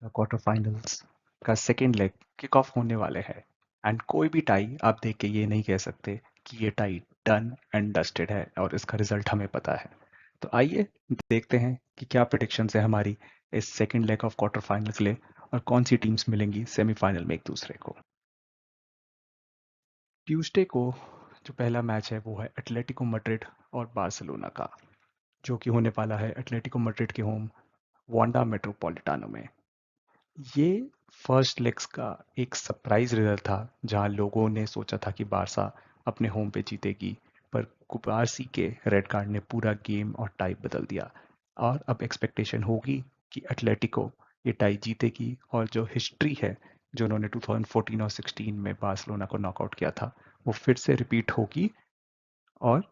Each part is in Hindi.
क्वार्टर फाइनल्स का सेकेंड लेग किक ऑफ होने वाले हैं एंड कोई भी टाई आप देख के ये नहीं कह सकते कि ये टाई डन एंड डस्टेड है और इसका रिजल्ट हमें पता है। तो आइए देखते हैं कि क्या प्रेडिक्शंस है हमारी इस second leg of quarter final के लिए और कौन सी टीम्स मिलेंगी सेमीफाइनल में एक दूसरे को। ट्यूसडे को जो पहला मैच है वो है एटलेटिको मैड्रिड और बार्सिलोना का, जो कि होने वाला है एटलेटिको मैड्रिड के होम वांडा मेट्रोपॉलिटानो में। ये फर्स्ट लेग्स का एक सरप्राइज रिजल्ट था जहां लोगों ने सोचा था कि बारसा अपने होम पे जीतेगी, पर कुबारसी के रेड कार्ड ने पूरा गेम और टाई बदल दिया। और अब एक्सपेक्टेशन होगी कि एटलेटिको ये टाई जीतेगी और जो हिस्ट्री है जो उन्होंने 2014 और 16 में बार्सिलोना को नॉकआउट किया था वो फिर से रिपीट होगी और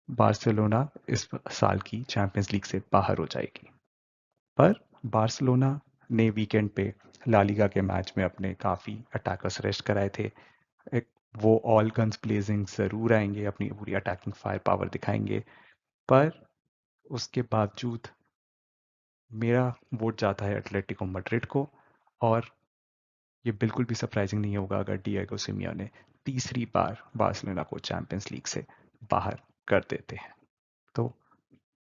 बार्सिलोना इस साल की चैंपियंस लीग से बाहर हो जाएगी। पर बार्सिलोना ने वीकेंड पे ला लीगा के मैच में अपने काफ़ी अटैकर्स रेस्ट कराए थे। एक वो ऑल गन्स ब्लेजिंग ज़रूर आएंगे, अपनी पूरी अटैकिंग फायर पावर दिखाएंगे, पर उसके बावजूद मेरा वोट जाता है एटलेटिको मैड्रिड को। और ये बिल्कुल भी सरप्राइजिंग नहीं होगा अगर डिएगो सिमियोने तीसरी बार बार्सिलोना को चैंपियंस लीग से बाहर कर देते हैं। तो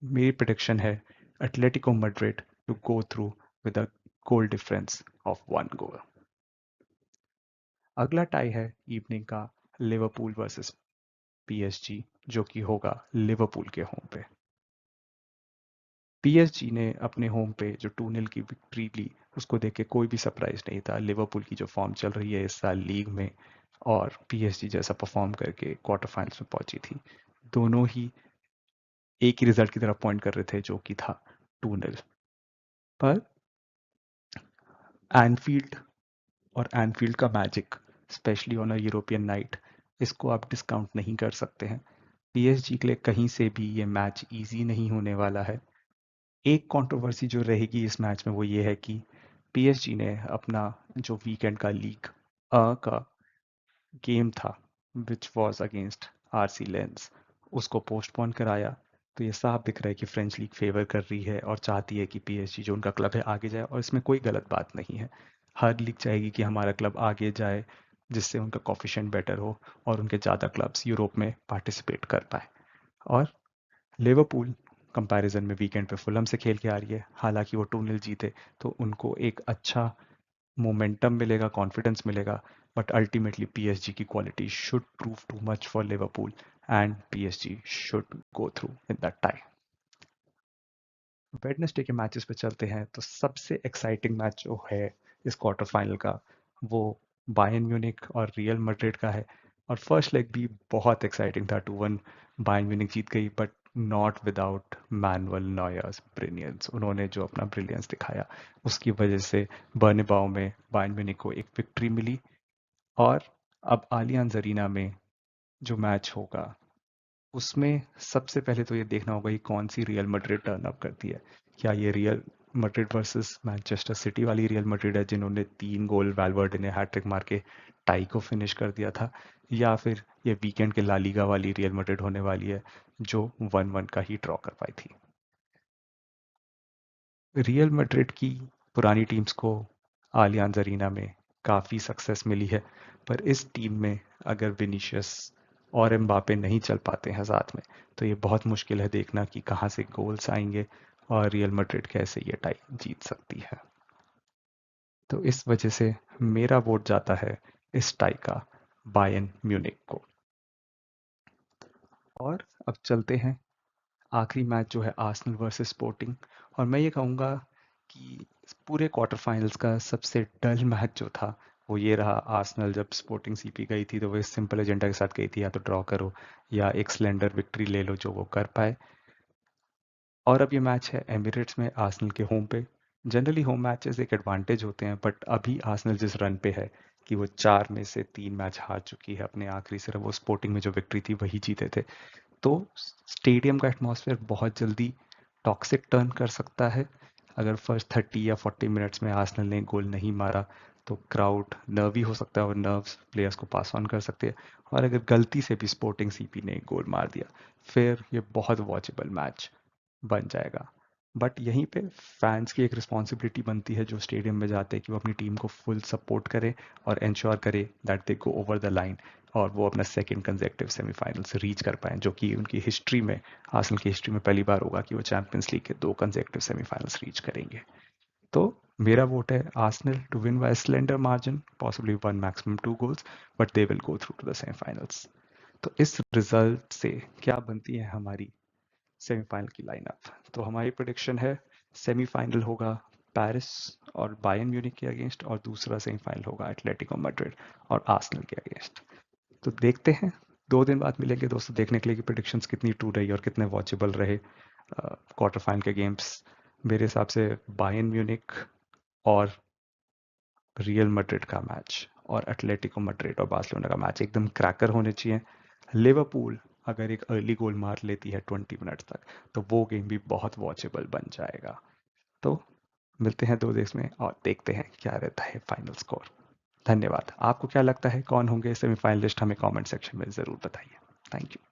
मेरी प्रेडिक्शन है Atletico Madrid to go through with a goal difference of 1 goal. अगला टाई है इवनिंग का लिवरपूल वर्सेस पीएसजी, जो कि होगा लिवरपूल के होम पे। पीएसजी ने अपने होम पे जो 2-0 की विक्ट्री ली उसको देख के कोई भी सरप्राइज नहीं था। लिवरपूल की जो फॉर्म चल रही है इस साल लीग में और पीएसजी जैसा परफॉर्म करके क्वार्टर फाइनल्स में पहुंची थी, दोनों ही एक ही रिजल्ट की तरफ पॉइंट कर रहे थे जो कि था 2-0। पर एनफील्ड और एनफील्ड का magic, specially on a European night, इसको आप डिस्काउंट नहीं कर सकते हैं। पीएसजी के लिए कहीं से भी ये मैच इजी नहीं होने वाला है। एक कंट्रोवर्सी जो रहेगी इस मैच में वो ये है कि पीएसजी ने अपना जो वीकेंड का लीग का गेम था which was against RC lens, उसको पोस्टपोन कराया। तो ये साफ दिख रहा है कि फ्रेंच लीग फेवर कर रही है और चाहती है कि पीएसजी जो उनका क्लब है आगे जाए, और इसमें कोई गलत बात नहीं है। हर लीग चाहेगी कि हमारा क्लब आगे जाए जिससे उनका कॉफिशिएंट बेटर हो और उनके ज़्यादा क्लब्स यूरोप में पार्टिसिपेट कर पाए। और लिवरपूल कंपैरिजन में वीकेंड पे फुलहम से खेल के आ रही है, हालांकि वो 2-0 जीते तो उनको एक अच्छा मोमेंटम मिलेगा, कॉन्फिडेंस मिलेगा, बट अल्टीमेटली पीएसजी की quality should prove too much for Liverpool and PSG should go through in that tie. Wednesday के मैचेस पे चलते हैं तो सबसे एक्साइटिंग मैच जो है इस क्वार्टर फाइनल का वो बायर्न म्यूनिख और रियल मैड्रिड का है। और फर्स्ट लेग भी बहुत एक्साइटिंग था, 2-1 बायर्न म्यूनिख जीत गई, but not without Manuel Neuer's brilliance. उन्होंने जो अपना ब्रिलियंस दिखाया उसकी वजह से बर्नेबाउ में बायर्न म्यूनिख को एक विक्ट्री मिली। और अब आलियांज अरीना में जो मैच होगा उसमें सबसे पहले तो ये देखना होगा कि कौन सी रियल मैड्रिड टर्न अप करती है। क्या ये real Madrid versus Manchester city वाली रियल मैड्रिड है जिन्होंने 3 गोल वैल्वर्डे ने हैट्रिक मार के टाई को फिनिश कर दिया था, या फिर ये वीकेंड के ला लीगा वाली रियल मैड्रिड होने वाली है जो 1-1 का ही ड्रॉ कर पाई थी। रियल मैड्रिड की पुरानी टीम्स को आलियांज अरीना में काफ़ी सक्सेस मिली है, पर इस टीम में अगर विनीशियस और एम्बापे नहीं चल पाते हैं साथ में तो ये बहुत मुश्किल है देखना कि कहाँ से गोल्स आएंगे और रियल मैड्रिड कैसे ये टाई जीत सकती है। तो इस वजह से मेरा वोट जाता है इस टाई का बायर्न म्यूनिख को। और अब चलते हैं आखिरी मैच जो है आर्सेनल वर्सेस स्पोर्टिंग। और मैं ये कहूँगा कि पूरे क्वार्टर फाइनल्स का सबसे डल मैच जो था वो ये रहा। आर्सेनल जब स्पोर्टिंग सीपी गई थी तो वो इस सिंपल एजेंडा के साथ गई थी, या तो ड्रॉ करो या एक स्लेंडर विक्ट्री ले लो, जो वो कर पाए। और अब ये मैच है एमिरेट्स में आर्सेनल के होम पे। जनरली होम मैचेस एक एडवांटेज होते हैं, बट अभी आर्सेनल जिस रन पे है कि वो 4 में से 3 मैच हार चुकी है अपने आखिरी, सिर्फ वो स्पोर्टिंग में जो विक्ट्री थी वही जीते थे। तो स्टेडियम का एटमॉस्फेयर बहुत जल्दी टॉक्सिक टर्न कर सकता है। अगर फर्स्ट 30 या 40 मिनट्स में आर्सेनल ने गोल नहीं मारा तो क्राउड नर्वी हो सकता है और नर्व्स प्लेयर्स को पास ऑन कर सकते हैं। और अगर गलती से भी स्पोर्टिंग सीपी ने गोल मार दिया फिर ये बहुत वॉचेबल मैच बन जाएगा। बट यहीं पे फैंस की एक रिस्पॉन्सिबिलिटी बनती है जो स्टेडियम में जाते हैं कि वो अपनी टीम को फुल सपोर्ट करें और इंश्योर करें that they go over the line और वो अपना सेकंड कंसेक्टिव सेमीफाइनल्स रीच कर पाएं, जो कि उनकी हिस्ट्री में, आर्सेनल की हिस्ट्री में पहली बार होगा कि वो चैंपियंस लीग के 2 कंसेक्टिव सेमीफाइनल्स रीच करेंगे। तो मेरा वोट है Arsenal to win by slender margin, possibly one maximum 2 goals, but they will go through to the semifinals. तो इस रिजल्ट से क्या बनती है हमारी सेमीफाइनल की लाइनअप? तो हमारी प्रोडिक्शन है सेमीफाइनल होगा पेरिस और बायर्न म्यूनिख के अगेंस्ट, और दूसरा सेमीफाइनल होगा एटलेटिको मैड्रिड और आर्सेनल के अगेंस्ट। तो देखते हैं, 2 दिन बाद मिलेंगे दोस्तों देखने के लिए कि प्रोडिक्शंस कितनी ट्रू रही और कितने वॉचेबल रहे क्वार्टर फाइनल के गेम्स। मेरे हिसाब से बायर्न म्यूनिख और रियल मैड्रिड का मैच और एटलेटिको मैड्रिड और बार्सिलोना का मैच एकदम क्रैकर होने चाहिए। लिवरपूल अगर एक अर्ली गोल मार लेती है 20 मिनट तक, तो वो गेम भी बहुत वॉचेबल बन जाएगा। तो मिलते हैं 2 देश में और देखते हैं क्या रहता है फाइनल स्कोर। धन्यवाद। आपको क्या लगता है कौन होंगे सेमीफाइनलिस्ट? हमें कमेंट सेक्शन में ज़रूर बताइए। Thank you.